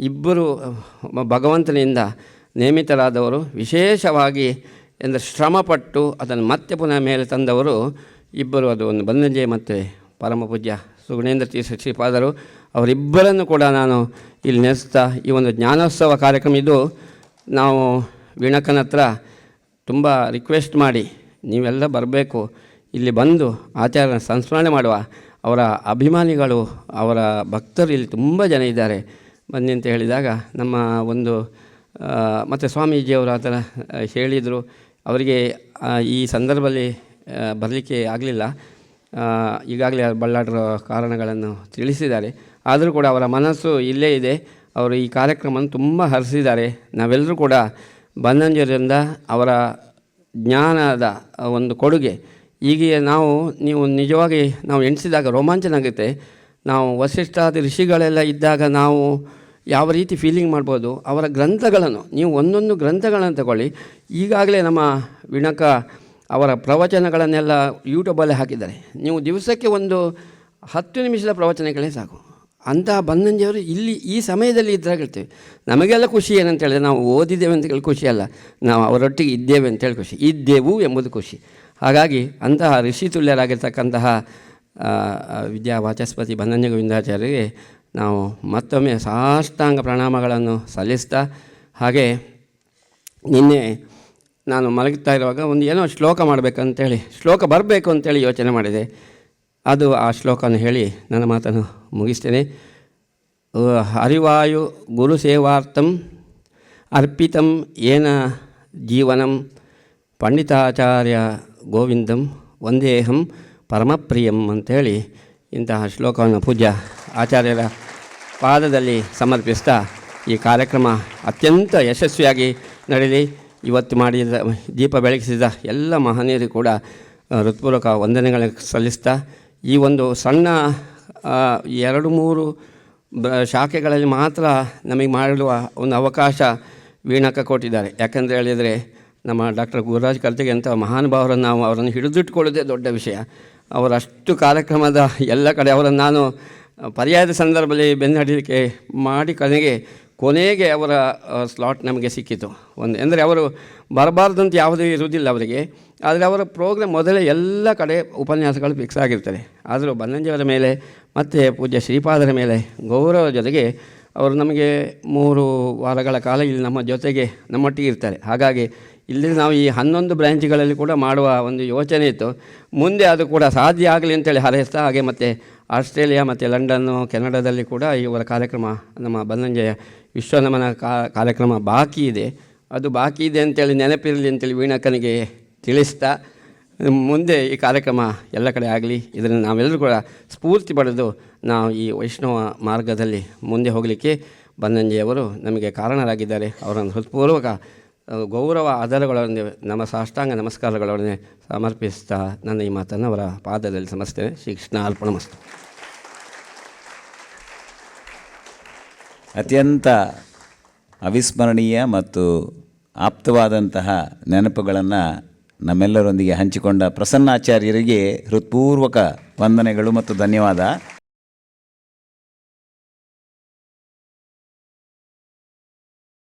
ಇಬ್ಬರು ಭಗವಂತನಿಂದ ನೇಮಿತರಾದವರು, ವಿಶೇಷವಾಗಿ ಅಂದರೆ ಶ್ರಮಪಟ್ಟು ಅದನ್ನು ಮತ್ತೆ ಪುನಃ ಮೇಲೆ ತಂದವರು ಇಬ್ಬರು. ಅದು ಒಂದು ಬನ್ನಂಜೆ ಮತ್ತು ಪರಮ ಪೂಜ್ಯ ಸುಗುಣೇಂದ್ರ ತೀರ್ಥ ಶ್ರೀಪಾದರು. ಅವರಿಬ್ಬರನ್ನು ಕೂಡ ನಾನು ಇಲ್ಲಿ ನೆನೆಸ್ತಾ ಈ ಒಂದು ಜ್ಞಾನೋತ್ಸವ ಕಾರ್ಯಕ್ರಮ ಇದು ನಾವು ವೀಣಕ್ಕನ ಹತ್ರ ತುಂಬ ರಿಕ್ವೆಸ್ಟ್ ಮಾಡಿ ನೀವೆಲ್ಲ ಬರಬೇಕು, ಇಲ್ಲಿ ಬಂದು ಆಚಾರ್ಯನ ಸಂಸ್ಮರಣೆ ಮಾಡುವ. ಅವರ ಅಭಿಮಾನಿಗಳು, ಅವರ ಭಕ್ತರು ಇಲ್ಲಿ ತುಂಬ ಜನ ಇದ್ದಾರೆ, ಬನ್ನಿ ಅಂತ ಹೇಳಿದಾಗ ನಮ್ಮ ಒಂದು ಮತ್ತು ಸ್ವಾಮೀಜಿಯವರು ಆ ಥರ ಹೇಳಿದರು. ಅವರಿಗೆ ಈ ಸಂದರ್ಭದಲ್ಲಿ ಬರಲಿಕ್ಕೆ ಆಗಲಿಲ್ಲ, ಈಗಾಗಲೇ ಬಳ್ಳಾಡಿರೋ ಕಾರಣಗಳನ್ನು ತಿಳಿಸಿದ್ದಾರೆ. ಆದರೂ ಕೂಡ ಅವರ ಮನಸ್ಸು ಇಲ್ಲೇ ಇದೆ. ಅವರು ಈ ಕಾರ್ಯಕ್ರಮವನ್ನು ತುಂಬ ಹರಿಸಿದ್ದಾರೆ. ನಾವೆಲ್ಲರೂ ಕೂಡ ಬನ್ನಂಜರಿಂದ ಅವರ ಜ್ಞಾನದ ಒಂದು ಕೊಡುಗೆ ಈಗ ನೀವು ನಿಜವಾಗಿ ನಾವು ಎಣಿಸಿದಾಗ ರೋಮಾಂಚನ ಆಗುತ್ತೆ. ನಾವು ವಸಿಷ್ಠಾದಿ ಋಷಿಗಳೆಲ್ಲ ಇದ್ದಾಗ ನಾವು ಯಾವ ರೀತಿ ಫೀಲಿಂಗ್ ಮಾಡ್ಬೋದು. ಅವರ ಗ್ರಂಥಗಳನ್ನು ನೀವು ಒಂದೊಂದು ಗ್ರಂಥಗಳನ್ನು ತಗೊಳ್ಳಿ. ಈಗಾಗಲೇ ನಮ್ಮ ವಿಣಕ ಅವರ ಪ್ರವಚನಗಳನ್ನೆಲ್ಲ ಯೂಟ್ಯೂಬಲ್ಲೇ ಹಾಕಿದ್ದಾರೆ. ನೀವು ದಿವಸಕ್ಕೆ ಒಂದು 10 ನಿಮಿಷದ ಪ್ರವಚನಗಳೇ ಸಾಕು. ಅಂತಹ ಬನ್ನಂಜಿಯವರು ಇಲ್ಲಿ ಈ ಸಮಯದಲ್ಲಿ ಇದ್ದಾಗ ಹೇಳ್ತೇವೆ. ನಮಗೆಲ್ಲ ಖುಷಿ ಏನಂತ ಹೇಳಿದ್ರೆ ನಾವು ಓದಿದ್ದೇವೆ ಅಂತ ಹೇಳಿ ಖುಷಿ ಅಲ್ಲ, ನಾವು ಅವರೊಟ್ಟಿಗೆ ಇದ್ದೇವೆ ಅಂತೇಳಿ ಖುಷಿ, ಇದ್ದೆವು ಎಂಬುದು ಖುಷಿ. ಹಾಗಾಗಿ ಅಂತಹ ಋಷಿ ತುಲ್ಯರಾಗಿರ್ತಕ್ಕಂತಹ ವಿದ್ಯಾ ವಾಚಸ್ಪತಿ ಬನ್ನಂಜ ಗೋವಿಂದಾಚಾರ್ಯರಿಗೆ ನಾವು ಮತ್ತೊಮ್ಮೆ ಸಾಷ್ಟಾಂಗ ಪ್ರಣಾಮಗಳನ್ನು ಸಲ್ಲಿಸ್ತಾ, ಹಾಗೆ ನಿನ್ನೆ ನಾನು ಮಲಗುತ್ತಾ ಇರುವಾಗ ಒಂದು ಏನೋ ಶ್ಲೋಕ ಮಾಡಬೇಕಂತೇಳಿ, ಶ್ಲೋಕ ಬರಬೇಕು ಅಂತೇಳಿ ಯೋಚನೆ ಮಾಡಿದೆ. ಅದು ಆ ಶ್ಲೋಕವನ್ನು ಹೇಳಿ ನನ್ನ ಮಾತನ್ನು ಮುಗಿಸ್ತೇನೆ. ಹರಿವಾಯು ಗುರು ಸೇವಾರ್ಥಂ ಅರ್ಪಿತಂ ಏನ ಜೀವನಂ ಪಂಡಿತಾಚಾರ್ಯ ಗೋವಿಂದಂ ವಂದೇಹಂ ಪರಮಪ್ರಿಯಂ ಅಂಥೇಳಿ ಇಂತಹ ಶ್ಲೋಕವನ್ನು ಪೂಜ್ಯ ಆಚಾರ್ಯರ ಪಾದದಲ್ಲಿ ಸಮರ್ಪಿಸ್ತಾ ಈ ಕಾರ್ಯಕ್ರಮ ಅತ್ಯಂತ ಯಶಸ್ವಿಯಾಗಿ ನಡೆಯಲಿ. ಇವತ್ತು ಮಾಡಿದ ದೀಪ ಬೆಳಗಿಸಿದ ಎಲ್ಲ ಮಹನೀಯರಿಗೂ ಕೂಡ ಹೃತ್ಪೂರ್ವಕ ವಂದನೆಗಳನ್ನು ಸಲ್ಲಿಸ್ತಾ ಈ ಒಂದು ಸಣ್ಣ 2-3 ಶಾಖೆಗಳಲ್ಲಿ ಮಾತ್ರ ನಮಗೆ ಮಾಡುವ ಒಂದು ಅವಕಾಶ ವೀಣಕ್ಕ ಕೊಟ್ಟಿದ್ದಾರೆ. ಯಾಕಂದರೆ ಹೇಳಿದರೆ ನಮ್ಮ ಡಾಕ್ಟರ್ ಗುರುರಾಜ್ ಕರ್ತಿಗೆ ಅಂತ ಮಹಾನುಭಾವರನ್ನು ನಾವು ಅವರನ್ನು ಹಿಡಿದಿಟ್ಕೊಳ್ಳೋದೇ ದೊಡ್ಡ ವಿಷಯ. ಅವರಷ್ಟು ಕಾರ್ಯಕ್ರಮದ ಎಲ್ಲ ಕಡೆ ಅವರನ್ನು ನಾನು ಪರ್ಯಾಯದ ಸಂದರ್ಭದಲ್ಲಿ ಬೆನ್ನಡಿಲಿಕ್ಕೆ ಮಾಡಿ ಕೊನೆಗೆ ಅವರ ಸ್ಲಾಟ್ ನಮಗೆ ಸಿಕ್ಕಿತು. ಅಂದರೆ ಅವರು ಬರಬಾರ್ದಂತ ಯಾವುದೂ ಇರುವುದಿಲ್ಲ ಅವರಿಗೆ. ಆದರೆ ಅವರ ಪ್ರೋಗ್ರಾಮ್ ಮೊದಲೇ ಎಲ್ಲ ಕಡೆ ಉಪನ್ಯಾಸಗಳು ಫಿಕ್ಸ್ ಆಗಿರ್ತದೆ. ಆದರೂ ಬನ್ನಂಜಿಯವರ ಮೇಲೆ ಮತ್ತು ಪೂಜ್ಯ ಶ್ರೀಪಾದರ ಮೇಲೆ ಗೌರವ ಜೊತೆಗೆ ಅವರು ನಮಗೆ 3 ವಾರಗಳ ಕಾಲ ಇಲ್ಲಿ ನಮ್ಮ ಜೊತೆಗೆ ನಮ್ಮೊಟ್ಟಿಗೆ ಇರ್ತಾರೆ. ಹಾಗಾಗಿ ಇಲ್ಲಿ ನಾವು ಈ 11 ಬ್ರ್ಯಾಂಚ್ಗಳಲ್ಲಿ ಕೂಡ ಮಾಡುವ ಒಂದು ಯೋಚನೆ ಇತ್ತು. ಮುಂದೆ ಅದು ಕೂಡ ಸಾಧ್ಯ ಆಗಲಿ ಅಂತೇಳಿ ಹಾರೈಸ್ತಾ, ಹಾಗೆ ಮತ್ತು ಆಸ್ಟ್ರೇಲಿಯಾ ಮತ್ತು ಲಂಡನ್ನು, ಕೆನಡಾದಲ್ಲಿ ಕೂಡ ಇವರ ಕಾರ್ಯಕ್ರಮ, ನಮ್ಮ ಬನ್ನಂಜೆಯ ವಿಶ್ವನಮನ ಕಾರ್ಯಕ್ರಮ ಬಾಕಿ ಇದೆ. ಅದು ಬಾಕಿ ಇದೆ ಅಂತೇಳಿ ನೆನಪಿರಲಿ ಅಂತೇಳಿ ವೀಣಕ್ಕನಿಗೆ ತಿಳಿಸ್ತಾ, ಮುಂದೆ ಈ ಕಾರ್ಯಕ್ರಮ ಎಲ್ಲ ಕಡೆ ಆಗಲಿ, ಇದನ್ನು ನಾವೆಲ್ಲರೂ ಕೂಡ ಸ್ಫೂರ್ತಿ ಪಡೆದು ನಾವು ಈ ವೈಷ್ಣವ ಮಾರ್ಗದಲ್ಲಿ ಮುಂದೆ ಹೋಗಲಿಕ್ಕೆ ಬನ್ನಂಜಿಯವರು ನಮಗೆ ಕಾರಣರಾಗಿದ್ದಾರೆ. ಅವರನ್ನು ಹೃತ್ಪೂರ್ವಕ ಗೌರವ ಆಧಾರಗಳೊಂದಿಗೆ ನಮ್ಮ ಸಾಷ್ಟಾಂಗ ನಮಸ್ಕಾರಗಳೊಡನೆ ಸಮರ್ಪಿಸ್ತಾ ನನ್ನ ಈ ಮಾತನ್ನು ಅವರ ಪಾದದಲ್ಲಿ ಸಮಸ್ತೇನೆ. ಶ್ರೀ ಕೃಷ್ಣ ಅರ್ಪಣಮಸ್ತು. ಅತ್ಯಂತ ಅವಿಸ್ಮರಣೀಯ ಮತ್ತು ಆಪ್ತವಾದಂತಹ ನೆನಪುಗಳನ್ನು ನಮ್ಮೆಲ್ಲರೊಂದಿಗೆ ಹಂಚಿಕೊಂಡ ಪ್ರಸನ್ನಾಚಾರ್ಯರಿಗೆ ಹೃತ್ಪೂರ್ವಕ ವಂದನೆಗಳು ಮತ್ತು ಧನ್ಯವಾದ.